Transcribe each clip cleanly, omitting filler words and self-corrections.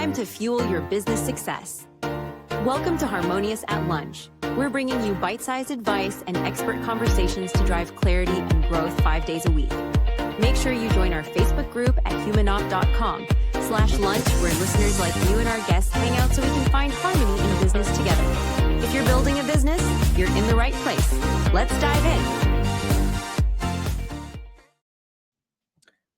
time to fuel your business success. Welcome to Harmonious at Lunch. We're bringing you bite-sized advice and expert conversations to drive clarity and growth 5 days a week. Make sure you join our Facebook group at humanopt.com/lunch, where listeners like you and our guests hang out so we can find harmony in business together. If you're building a business, you're in the right place. Let's dive in.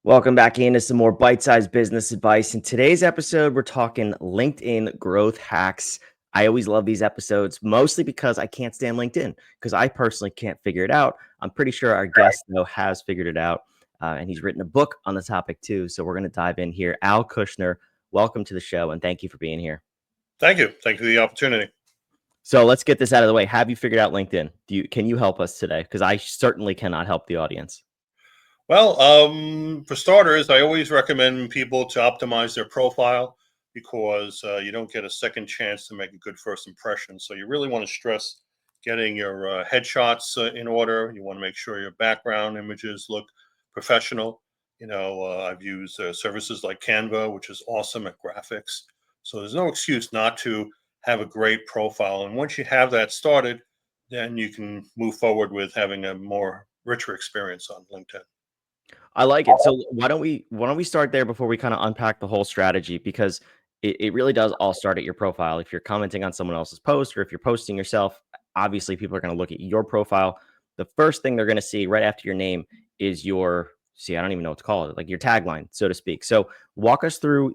Welcome back into some more bite-sized business advice. In today's episode, we're talking LinkedIn growth hacks. I always love these episodes, mostly because I can't stand LinkedIn, because I personally can't figure it out. I'm pretty sure our guest, though, has figured it out, and he's written a book on the topic, too. So we're going to dive in here. Al Kushner, welcome to the show, and thank you for being here. Thank you. Thank you for the opportunity. So let's get this out of the way. Have you figured out LinkedIn? Can you help us today? Because I certainly cannot help the audience. Well, for starters, I always recommend people to optimize their profile because you don't get a second chance to make a good first impression. So you really want to stress getting your headshots in order. You want to make sure your background images look professional. I've used services like Canva, which is awesome at graphics. So there's no excuse not to have a great profile. And once you have that started, then you can move forward with having a more richer experience on LinkedIn. I like it. So why don't we start there before we kind of unpack the whole strategy? Because it really does all start at your profile. If you're commenting on someone else's post, or if you're posting yourself, obviously people are going to look at your profile. The first thing they're going to see right after your name is I don't even know what to call it, like your tagline, so to speak. So walk us through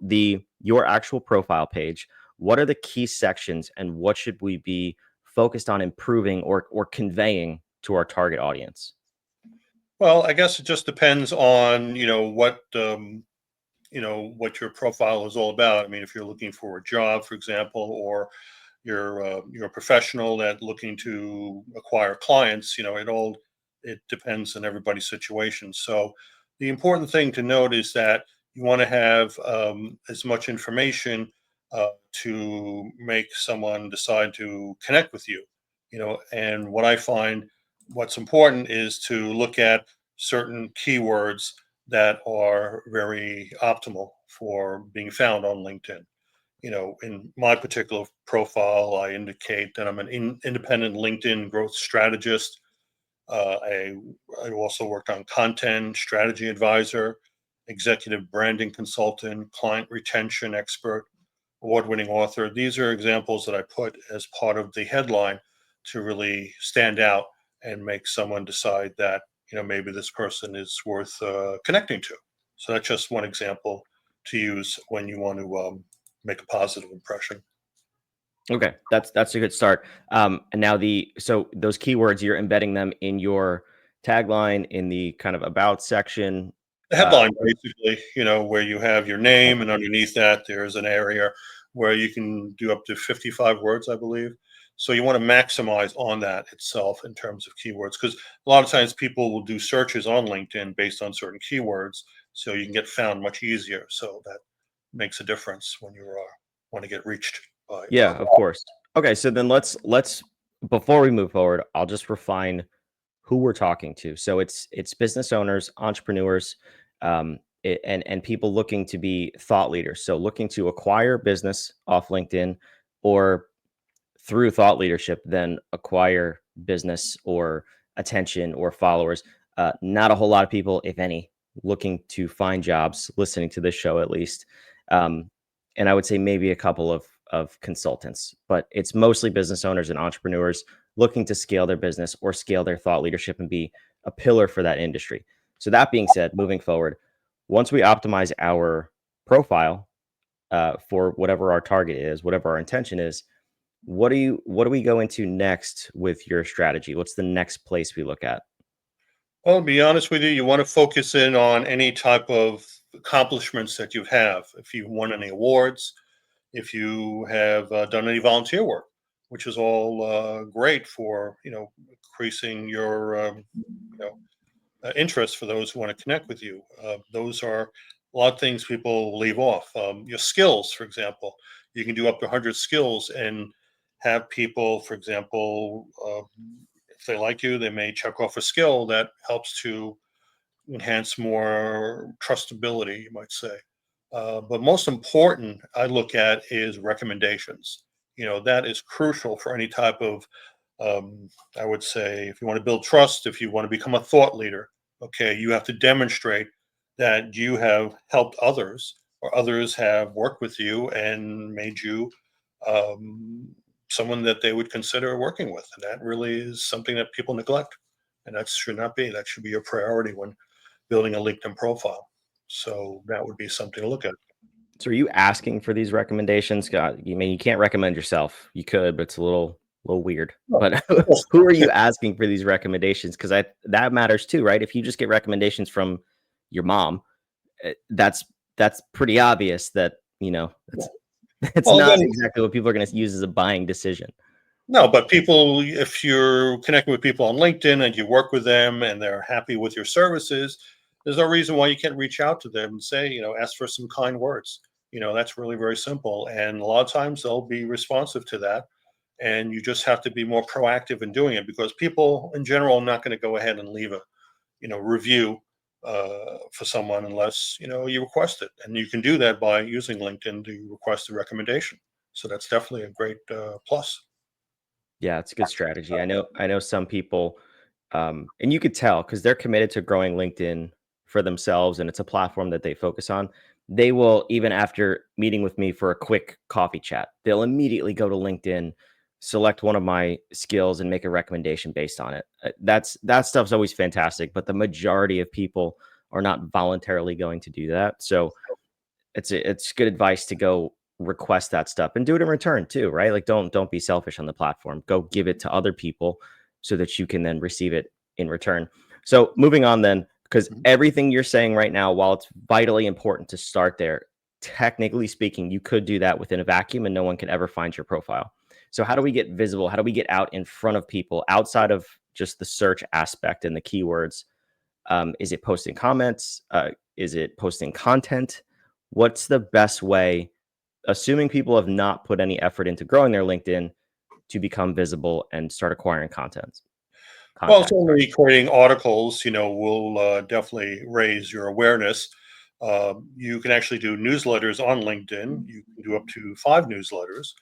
your actual profile page. What are the key sections, and what should we be focused on improving or conveying to our target audience? Well, I guess it just depends on, what your profile is all about. I mean, if you're looking for a job, for example, or you're a professional that looking to acquire clients, it depends on everybody's situation. So the important thing to note is that you want to have as much information to make someone decide to connect with you, and what I find what's important is to look at certain keywords that are very optimal for being found on LinkedIn. In my particular profile, I indicate that I'm an independent LinkedIn growth strategist. I also worked on content strategy advisor, executive branding consultant, client retention expert, award-winning author. These are examples that I put as part of the headline to really stand out and make someone decide that maybe this person is worth connecting to. So that's just one example to use when you want to make a positive impression. Okay, that's a good start. And now so those keywords, you're embedding them in your tagline, in the kind of about section. The headline, basically, where you have your name, and underneath that there's an area where you can do up to 55 words, I believe. So you want to maximize on that itself in terms of keywords, because a lot of times people will do searches on LinkedIn based on certain keywords, so you can get found much easier. So that makes a difference when you want to get reached by. Yeah, of course. Okay, so then let's before we move forward, I'll just refine who we're talking to. So it's business owners, entrepreneurs, and people looking to be thought leaders. So looking to acquire business off LinkedIn, or through thought leadership, then acquire business or attention or followers. Not a whole lot of people, if any, looking to find jobs, listening to this show at least. And I would say maybe a couple of consultants, but it's mostly business owners and entrepreneurs looking to scale their business or scale their thought leadership and be a pillar for that industry. So that being said, moving forward, once we optimize our profile for whatever our target is, whatever our intention is, what do we go into next with your strategy? What's the next place we look at? Well, to be honest with you, you want to focus in on any type of accomplishments that you have. If you won any awards, if you have done any volunteer work, which is all great for increasing your interest for those who want to connect with you. Those are a lot of things people leave off. Your skills, for example, you can do up to 100 skills and have people, for example, if they like you, they may check off a skill that helps to enhance more trustability, you might say. But most important, I look at is recommendations. That is crucial for any type of, I would say, if you want to build trust, if you want to become a thought leader, okay, you have to demonstrate that you have helped others or others have worked with you and made you um, someone that they would consider working with. And that really is something that people neglect. And that should not be. That should be your priority when building a LinkedIn profile. So that would be something to look at. So are you asking for these recommendations? God, you mean you can't recommend yourself. You could, but it's a little weird. Oh, But yes. who are you asking for these recommendations? Because I that matters too, right? If you just get recommendations from your mom, that's pretty obvious that that's it's Well, not then, exactly what people are going to use as a buying decision. no, but people, if you're connecting with people on LinkedIn and you work with them and they're happy with your services, there's no reason why you can't reach out to them and say, ask for some kind words. That's really very simple. And a lot of times they'll be responsive to that. And you just have to be more proactive in doing it because people in general are not going to go ahead and leave a review for someone unless you request it, and you can do that by using LinkedIn to request a recommendation. So that's definitely a great plus. Yeah, it's a good strategy. I know some people, and you could tell because they're committed to growing LinkedIn for themselves, and it's a platform that they focus on. They will, even after meeting with me for a quick coffee chat, they'll immediately go to LinkedIn, select one of my skills, and make a recommendation based on it. That stuff's always fantastic, but the majority of people are not voluntarily going to do that. So it's good advice to go request that stuff and do it in return too, right? Like don't be selfish on the platform. Go give it to other people so that you can then receive it in return. So moving on then, because Mhm. everything you're saying right now, while it's vitally important to start there, technically speaking, you could do that within a vacuum and no one could ever find your profile. So how do we get visible? How do we get out in front of people outside of just the search aspect and the keywords? Is it posting comments? Is it posting content? What's the best way, assuming people have not put any effort into growing their LinkedIn, to become visible and start acquiring content? Well, Contact, sorry. certainly creating articles, will definitely raise your awareness. You can actually do newsletters on LinkedIn. You can do up to 5 newsletters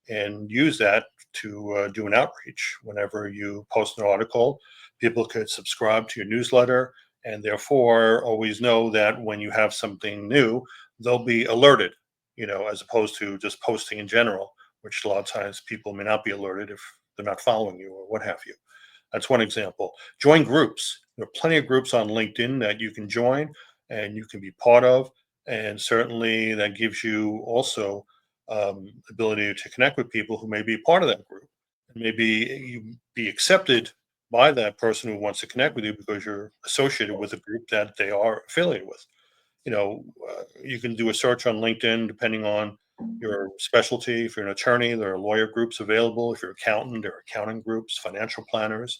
and use that to do an outreach. Whenever you post an article, people could subscribe to your newsletter and therefore always know that when you have something new, they'll be alerted, as opposed to just posting in general, which a lot of times people may not be alerted if they're not following you or what have you. That's one example. Join groups. There are plenty of groups on LinkedIn that you can join and you can be part of. And certainly that gives you also ability to connect with people who may be part of that group. And maybe you be accepted by that person who wants to connect with you because you're associated with a group that they are affiliated with. You can do a search on LinkedIn depending on your specialty. If you're an attorney, there are lawyer groups available. If you're an accountant, there are accounting groups, financial planners,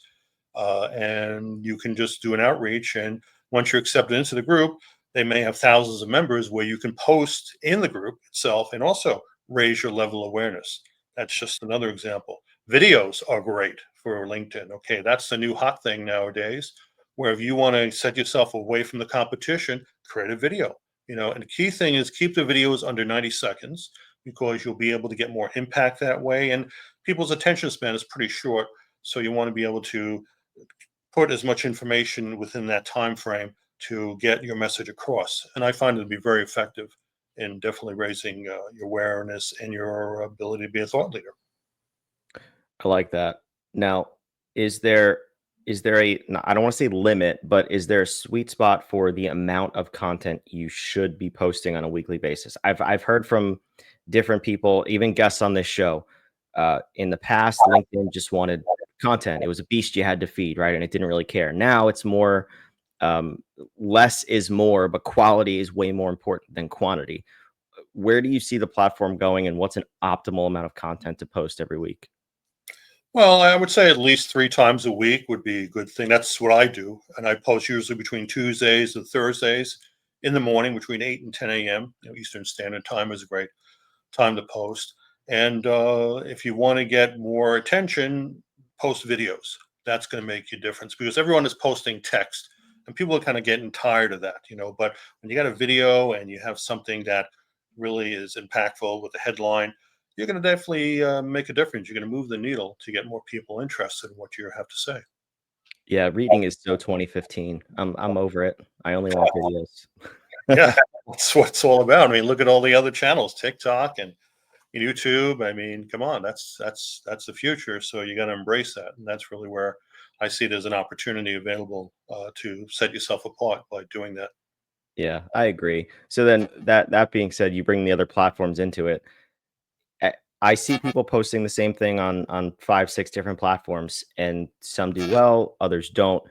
and you can just do an outreach. And once you're accepted into the group, they may have thousands of members where you can post in the group itself and also raise your level of awareness. That's just another example. Videos are great for LinkedIn. Okay, that's the new hot thing nowadays. Where if you want to set yourself away from the competition, create a video. And the key thing is keep the videos under 90 seconds because you'll be able to get more impact that way. And people's attention span is pretty short. So you want to be able to put as much information within that time frame to get your message across. And I find it to be very effective in definitely raising your awareness and your ability to be a thought leader. I like that. Now, is there I don't want to say limit, but is there a sweet spot for the amount of content you should be posting on a weekly basis? I've heard from different people, even guests on this show. In the past, LinkedIn just wanted content. It was a beast you had to feed, right? And it didn't really care. Now it's more um, less is more, but quality is way more important than quantity. Where do you see the platform going, and what's an optimal amount of content to post every week? Well, I would say at least 3 times a week would be a good thing. That's what I do. And I post usually between Tuesdays and Thursdays in the morning between 8 and 10 a.m. Eastern Standard Time is a great time to post. And if you want to get more attention, post videos. That's going to make a difference because everyone is posting text and people are kind of getting tired of that, but when you got a video and you have something that really is impactful with a headline, you're going to definitely make a difference. You're going to move the needle to get more people interested in what you have to say. Yeah, reading is so 2015. I'm over it. I only want videos. Yeah, that's what it's all about. I mean, look at all the other channels, TikTok and YouTube. I mean, come on, that's the future. So you got to embrace that, and that's really where I see there's an opportunity available to set yourself apart by doing that. Yeah, I agree. So then that being said, you bring the other platforms into it. I see people posting the same thing on 5, 6 different platforms, and some do well, others don't.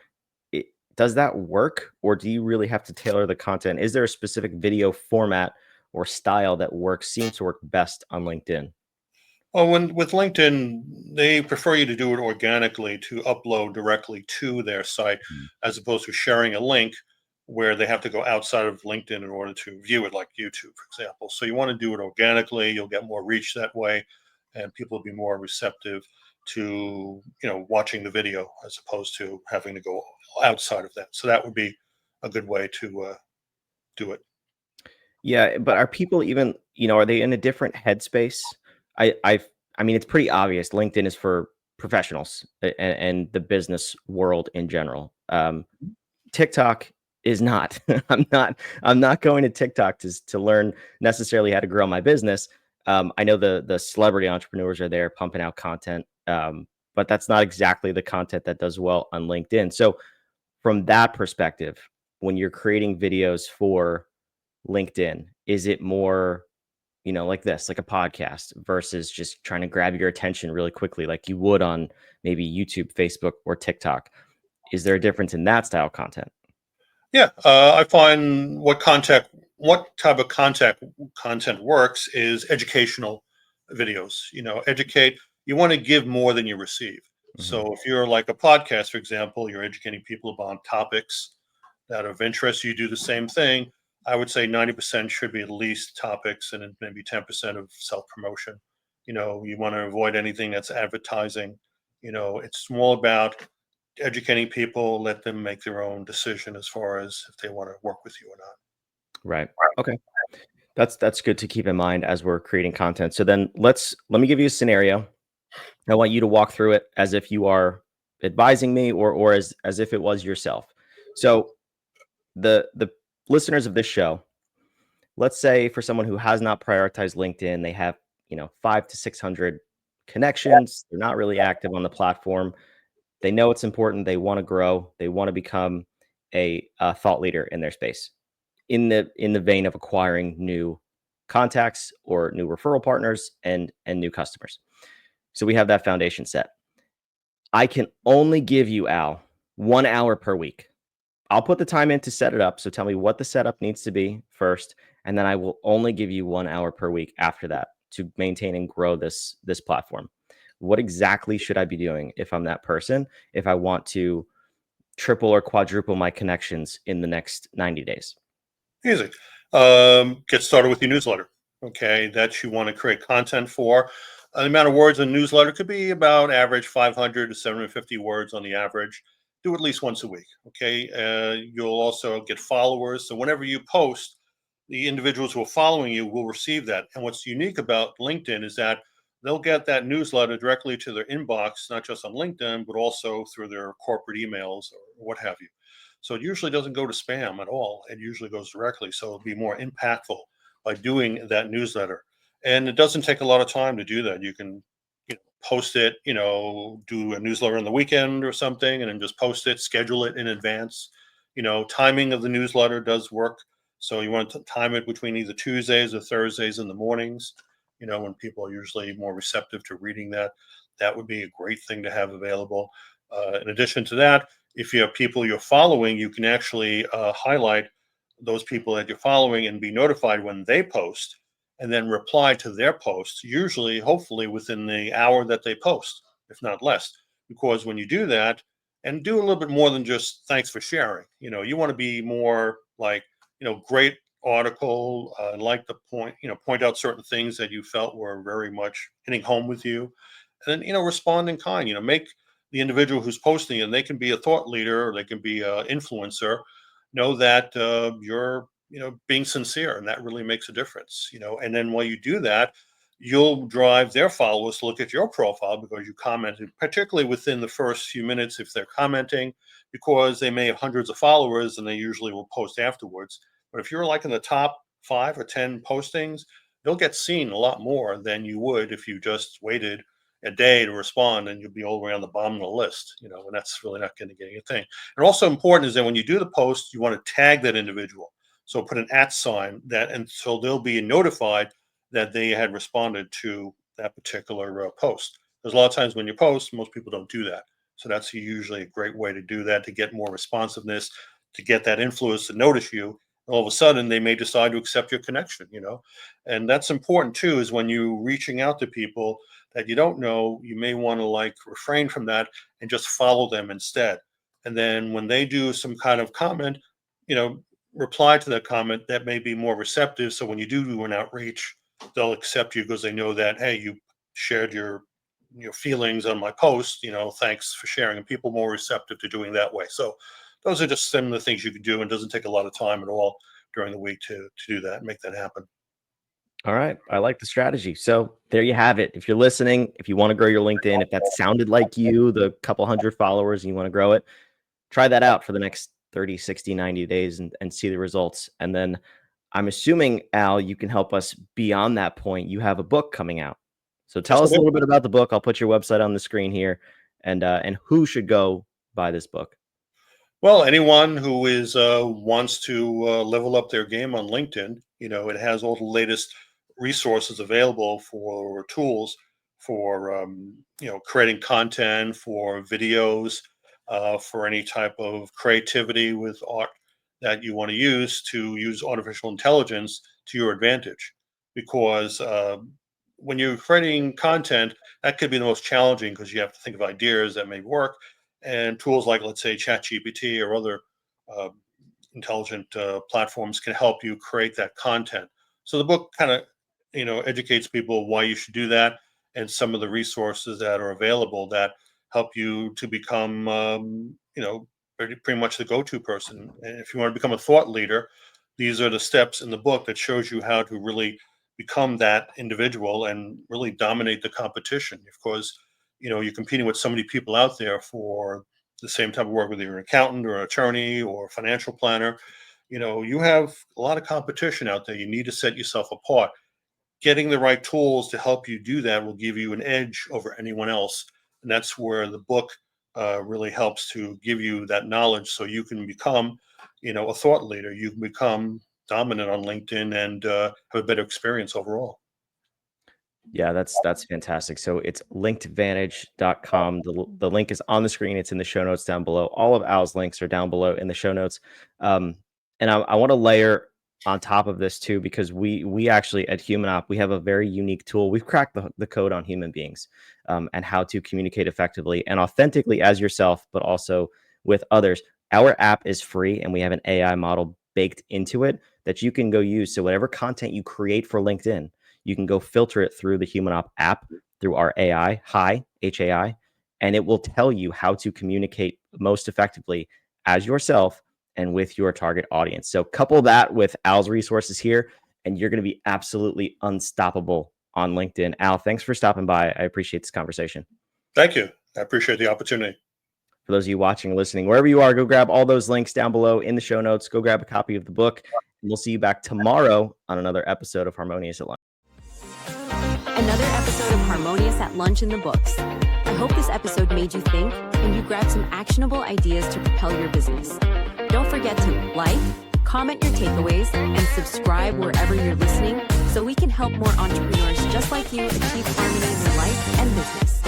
It, does that work, or do you really have to tailor the content? Is there a specific video format or style that seems to work best on LinkedIn? Well, when with LinkedIn, they prefer you to do it organically, to upload directly to their site, Mhm. as opposed to sharing a link where they have to go outside of LinkedIn in order to view it, like YouTube, for example. So you want to do it organically. You'll get more reach that way, and people will be more receptive to watching the video as opposed to having to go outside of that. So that would be a good way to do it. Yeah, but are people even, are they in a different headspace? I I've I mean, it's pretty obvious LinkedIn is for professionals and the business world in general. TikTok is not. I'm not going to TikTok to learn necessarily how to grow my business. I know the celebrity entrepreneurs are there pumping out content, but that's not exactly the content that does well on LinkedIn. So from that perspective, when you're creating videos for LinkedIn, is it more, like this, like a podcast versus just trying to grab your attention really quickly, like you would on maybe YouTube, Facebook, or TikTok? Is there a difference in that style content? Yeah, I find what type of content works is educational videos. Educate. You want to give more than you receive. Mhm. So if you're like a podcast, for example, you're educating people about topics that are of interest. You do the same thing. I would say 90% should be at least topics, and then maybe 10% of self promotion. You want to avoid anything that's advertising. It's more about educating people, let them make their own decision as far as if they want to work with you or not. Right. Okay. That's good to keep in mind as we're creating content. So then let me give you a scenario. I want you to walk through it as if you are advising me or as if it was yourself. So the listeners of this show, let's say for someone who has not prioritized LinkedIn, they have, 5 to 600 connections, they're not really active on the platform. They know it's important, they want to grow, they want to become a thought leader in their space. In the vein of acquiring new contacts or new referral partners and new customers. So we have that foundation set. I can only give you, Al, 1 hour per week. I'll put the time in to set it up. So tell me what the setup needs to be first, and then I will only give you 1 hour per week after that to maintain and grow this platform. What exactly should I be doing if I'm that person? If I want to triple or quadruple my connections in the next 90 days? Easy. Get started with your newsletter. Okay, that you want to create content for. The amount of words in a newsletter could be about average 500 to 750 words on the average. Do at least once a week. Okay, you'll also get followers. So whenever you post, the individuals who are following you will receive that. And what's unique about LinkedIn is that they'll get that newsletter directly to their inbox, not just on LinkedIn, but also through their corporate emails or what have you. So it usually doesn't go to spam at all. It usually goes directly. So it'll be more impactful by doing that newsletter. And it doesn't take a lot of time to do that. You can, post it, do a newsletter on the weekend or something, and then just post it, schedule it in advance. Timing of the newsletter does work. So you want to time it between either Tuesdays or Thursdays in the mornings, when people are usually more receptive to reading that. That would be a great thing to have available. In addition to that, if you have people you're following, you can actually highlight those people that you're following and be notified when they post, and then reply to their posts, usually, hopefully, within the hour that they post, if not less. Because when you do that, and do a little bit more than just thanks for sharing, you want to be more like, great article, like the point, point out certain things that you felt were very much hitting home with you, and then respond in kind. Make the individual who's posting it, and they can be a thought leader or they can be an influencer, know that you're being sincere, and that really makes a difference. And then while you do that, you'll drive their followers to look at your profile because you commented, particularly within the first few minutes if they're commenting, because they may have hundreds of followers and they usually will post afterwards. But if you're like in the top 5 or 10 postings, you'll get seen a lot more than you would if you just waited a day to respond, and you'll be all the way on the bottom of the list, and that's really not going to get anything. And also important is that when you do the post, you want to tag that individual. So put an @ sign that, and so they'll be notified that they had responded to that particular post. Because a lot of times when you post, most people don't do that. So that's usually a great way to do that, to get more responsiveness, to get that influence to notice you. All of a sudden, they may decide to accept your connection, and that's important too, is when you reaching out to people that you don't know, you may want to like refrain from that and just follow them instead. And then when they do some kind of comment, reply to that comment that may be more receptive. So when you do an outreach, they'll accept you because they know that, hey, you shared your feelings on my post, thanks for sharing. And people are more receptive to doing that way. So those are just some of the things you can do, and it doesn't take a lot of time at all during the week to do that and make that happen. All right. I like the strategy. So there you have it. If you're listening, if you want to grow your LinkedIn, if that sounded like you, the couple hundred followers, and you want to grow it, try that out for the next 30, 60, 90 days and see the results. And then I'm assuming, Al, you can help us beyond that point. You have a book coming out. So tell us a little bit about the book. I'll put your website on the screen here, and who should go buy this book. Well, anyone who wants to level up their game on LinkedIn, it has all the latest resources available for tools for creating content, for videos, for any type of creativity with art that you want to use artificial intelligence to your advantage. Because when you're creating content, that could be the most challenging because you have to think of ideas that may work, and tools like, let's say, ChatGPT or other uh, intelligent platforms can help you create that content. So the book kind of, educates people why you should do that, and some of the resources that are available that help you to become, pretty much the go-to person. And if you want to become a thought leader, these are the steps in the book that shows you how to really become that individual and really dominate the competition. Of course, you're competing with so many people out there for the same type of work, whether you're an accountant or an attorney or a financial planner. You have a lot of competition out there. You need to set yourself apart. Getting the right tools to help you do that will give you an edge over anyone else. And that's where the book really helps to give you that knowledge so you can become, a thought leader. You can become dominant on LinkedIn and have a better experience overall. Yeah, that's fantastic. So it's linkedvantage.com. The link is on the screen. It's in the show notes down below. All of Al's links are down below in the show notes. And I want to layer on top of this too, because we actually at HumanOp, we have a very unique tool. We've cracked the code on human beings and how to communicate effectively and authentically as yourself, but also with others. Our app is free, and we have an AI model baked into it that you can go use. So whatever content you create for LinkedIn, you can go filter it through the HumanOp app, through our AI, HAI, and it will tell you how to communicate most effectively as yourself and with your target audience. So couple that with Al's resources here, and you're going to be absolutely unstoppable on LinkedIn. Al, thanks for stopping by. I appreciate this conversation. Thank you. I appreciate the opportunity. For those of you watching or listening, wherever you are, go grab all those links down below in the show notes. Go grab a copy of the book, and we'll see you back tomorrow on another episode of Harmonious at Lunch. Another episode of Harmonious at Lunch in the books. I hope this episode made you think and you grabbed some actionable ideas to propel your business. Don't forget to like, comment your takeaways, and subscribe wherever you're listening so we can help more entrepreneurs just like you achieve harmony in their life and business.